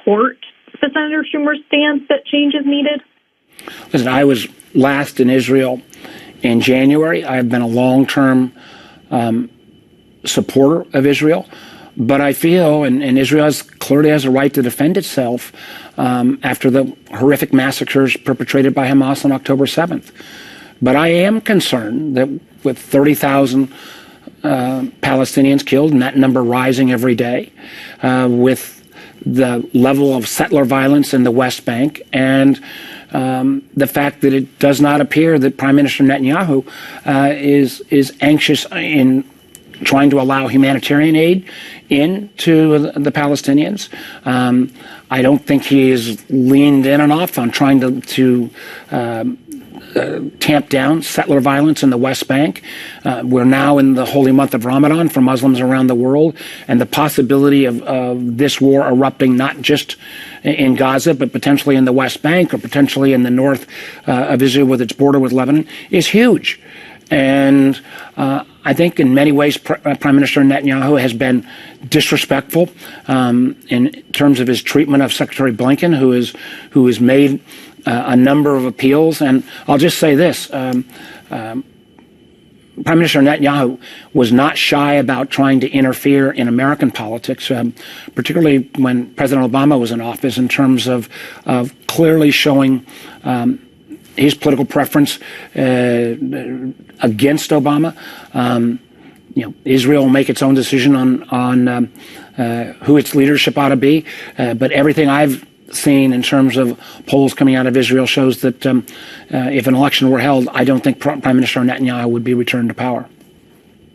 support the Senator Schumer stance that change is needed? Listen, I was last in Israel in January. I've been a long-term supporter of Israel, but I feel, and Israel clearly has a right to defend itself after the horrific massacres perpetrated by Hamas on October 7th. But I am concerned that with 30,000 Palestinians killed, and that number rising every day, with the level of settler violence in the West Bank, and the fact that it does not appear that Prime Minister Netanyahu is anxious in trying to allow humanitarian aid into the Palestinians. I don't think he has leaned in enough on trying to tamp down settler violence in the West Bank. We're now in the holy month of Ramadan for Muslims around the world, and the possibility of this war erupting not just in Gaza, but potentially in the West Bank or potentially in the north of Israel with its border with Lebanon is huge. And I think in many ways Prime Minister Netanyahu has been disrespectful in terms of his treatment of Secretary Blinken, who has made a number of appeals. And I'll just say this. Prime Minister Netanyahu was not shy about trying to interfere in American politics, particularly when President Obama was in office, in terms of clearly showing his political preference against Obama. Israel will make its own decision on who its leadership ought to be, but everything I've seen in terms of polls coming out of Israel shows that if an election were held, I don't think Prime Minister Netanyahu would be returned to power.